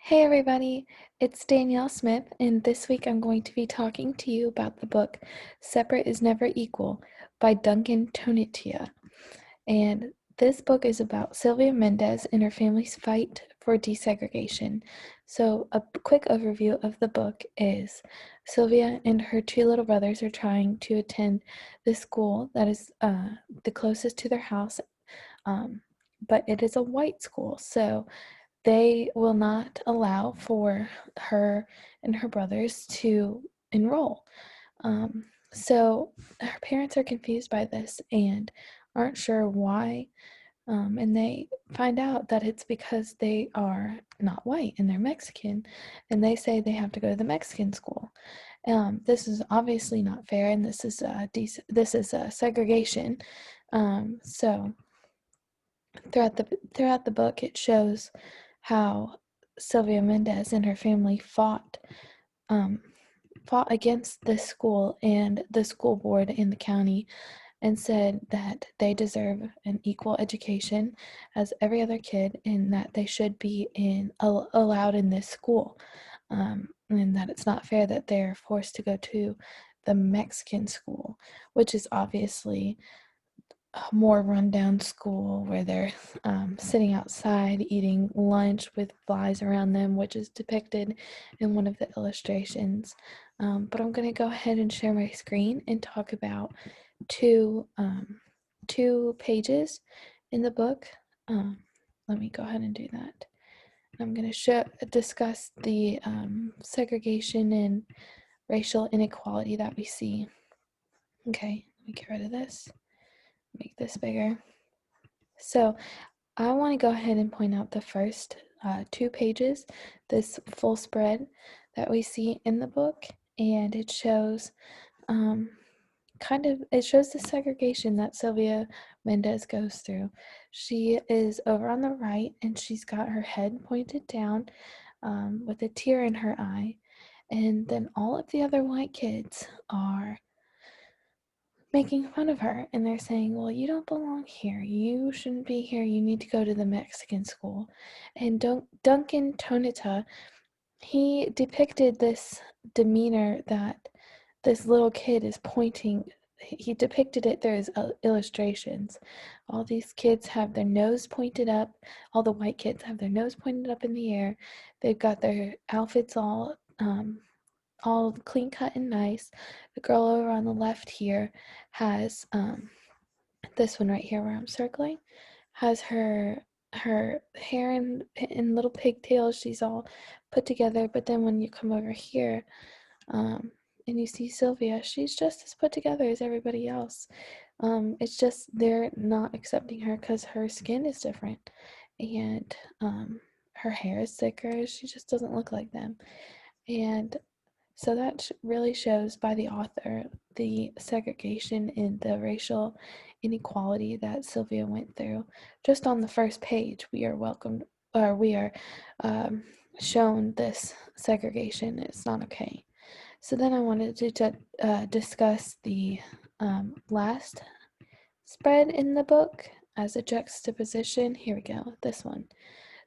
Hey everybody, it's Danielle Smith, and this week I'm going to be talking to you about the book Separate is Never Equal by Duncan Tonetia. And this book is about Sylvia Mendez and her family's fight for desegregation. So, a quick overview of the book is Sylvia and her two little brothers are trying to attend the school that is the closest to their house, but it is a white school. So, they will not allow for her and her brothers to enroll. So her parents are confused by this and aren't sure why. And they find out that it's because they are not white and they're Mexican, and they say they have to go to the Mexican school. This is obviously not fair, and this is segregation. So throughout the book, it shows how Sylvia Mendez and her family um, fought against this school and the school board in the county, and said that they deserve an equal education as every other kid, and that they should be allowed in this school, and that it's not fair that they're forced to go to the Mexican school, which is obviously more rundown school where they're sitting outside eating lunch with flies around them, which is depicted in one of the illustrations. But I'm going to go ahead and share my screen and talk about two pages in the book. Let me go ahead and do that. I'm going to discuss the segregation and racial inequality that we see. Okay, let me get rid of this. Make this bigger. So I want to go ahead and point out the first 2 pages, this full spread that we see in the book, and it shows it shows the segregation that Sylvia Mendez goes through. She is over on the right, and she's got her head pointed down with a tear in her eye, and then all of the other white kids are making fun of her, and they're saying, well, you don't belong here, you shouldn't be here, you need to go to the Mexican school. And Duncan Tonita, he depicted this demeanor that this little kid is pointing. He depicted it through his illustrations. All these kids have their nose pointed up. All the white kids have their nose pointed up in the air. They've got their outfits all clean cut and nice. The girl over on the left here has this one right here where I'm circling, has her hair in little pigtails. She's all put together. But then when you come over here, and you see Sylvia, she's just as put together as everybody else. It's just they're not accepting her because her skin is different, and her hair is thicker. She just doesn't look like them. And so that really shows by the author the segregation and the racial inequality that Sylvia went through. Just on the first page, we are um, shown this segregation. It's not okay. So then I wanted to discuss the last spread in the book as a juxtaposition. Here we go, this one.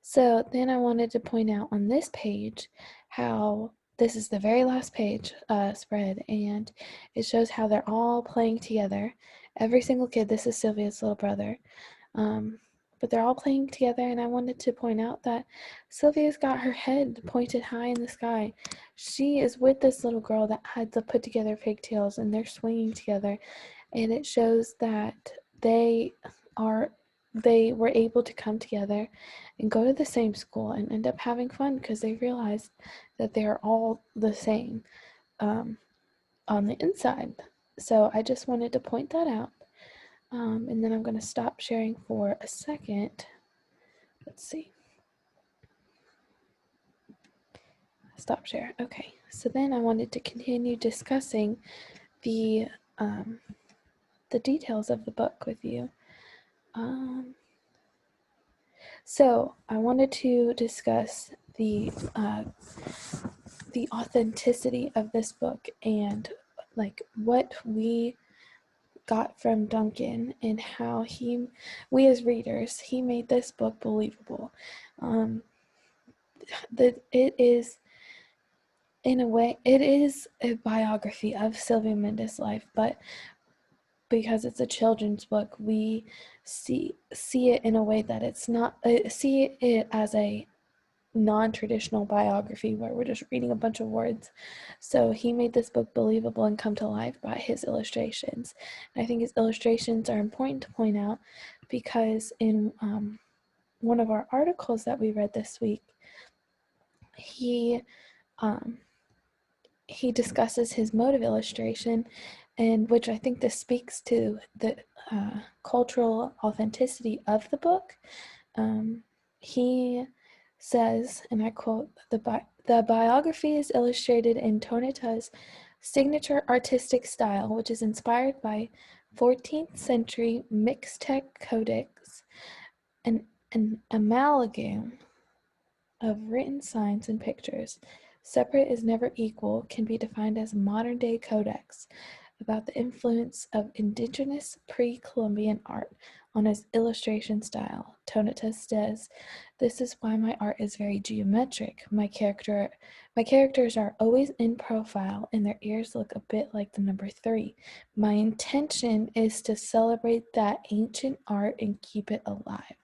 So then I wanted to point out on this page how this is the very last page spread, and it shows how they're all playing together. Every single kid, this is Sylvia's little brother, but they're all playing together, and I wanted to point out that Sylvia's got her head pointed high in the sky. She is with this little girl that had the put together pigtails, and they're swinging together, and it shows that they were able to come together and go to the same school and end up having fun because they realized that they're all the same on the inside. So I just wanted to point that out. And then I'm going to stop sharing for a second. Let's see. Stop share. Okay. So then I wanted to continue discussing the details of the book with you. So I wanted to discuss the authenticity of this book and like what we got from Duncan and how we as readers, he made this book believable. that it is, in a way, it is a biography of Sylvia Mendes' life, but because it's a children's book, we see it in a way that it's not, see it as a non-traditional biography where we're just reading a bunch of words. So he made this book believable and come to life by his illustrations. And I think his illustrations are important to point out because in one of our articles that we read this week, he discusses his motive illustration, and which I think this speaks to the cultural authenticity of the book. He says, and I quote, the biography is illustrated in Tonita's signature artistic style, which is inspired by 14th century Mixtec codex, an amalgam of written signs and pictures. Separate is never equal can be defined as a modern-day codex about the influence of indigenous pre-Columbian art on his illustration style. Tonita says, "This is why my art is very geometric. My characters are always in profile and their ears look a bit like the number 3. My intention is to celebrate that ancient art and keep it alive."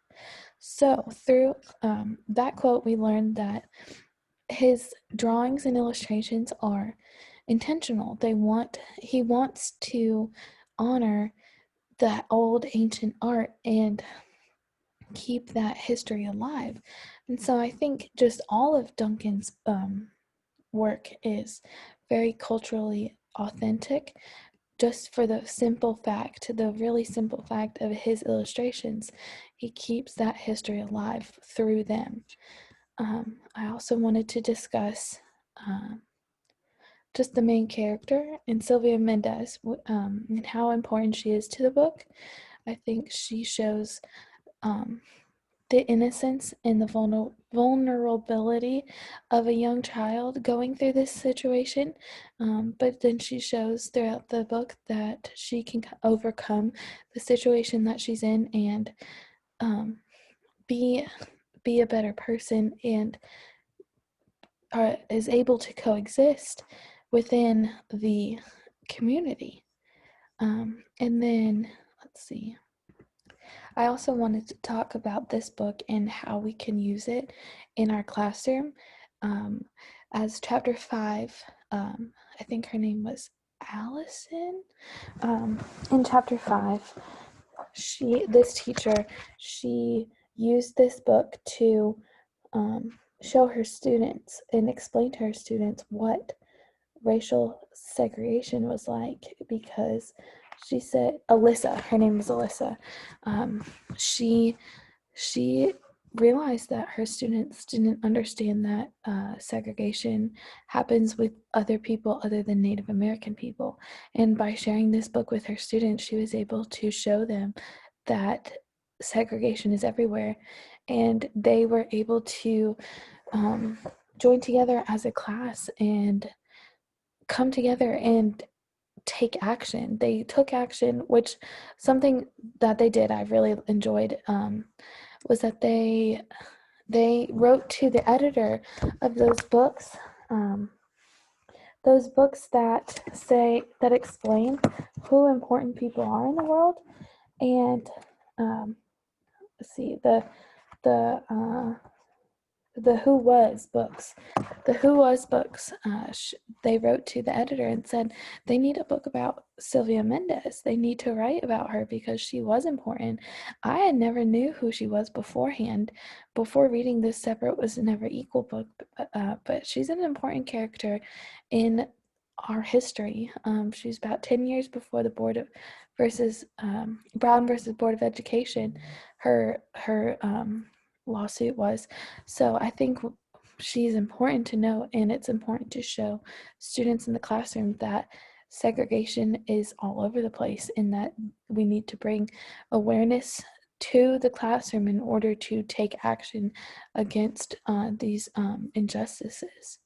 So through that quote, we learned that his drawings and illustrations are intentional. He wants to honor that old ancient art and keep that history alive. And so I think just all of Duncan's work is very culturally authentic, just for the really simple fact of his illustrations. He keeps that history alive through them. I also wanted to discuss just the main character in Sylvia Mendes, and how important she is to the book. I think she shows the innocence and the vulnerability of a young child going through this situation, but then she shows throughout the book that she can overcome the situation that she's in and be a better person, and is able to coexist within the community. And then, let's see. I also wanted to talk about this book and how we can use it in our classroom. As chapter 5, I think her name was Allison. In chapter 5, this teacher used this book to show her students and explain to her students what racial segregation was like, because she said, Alyssa, her name was Alyssa, she realized that her students didn't understand that segregation happens with other people other than Native American people. And by sharing this book with her students, she was able to show them that segregation is everywhere, and they were able to join together as a class and come together and take action. They took action, which something that they did I really enjoyed, was that they wrote to the editor of those books that explain who important people are in the world. And let's see, the Who Was books. The Who Was books, they wrote to the editor and said they need a book about Sylvia Mendes. They need to write about her because she was important. I had never knew who she was beforehand. Before reading this Separate Was Never Equal book, but she's an important character in our history. She's about 10 years before the Brown versus Board of Education. Her lawsuit was. So I think she's important to know, and it's important to show students in the classroom that segregation is all over the place and that we need to bring awareness to the classroom in order to take action against these injustices.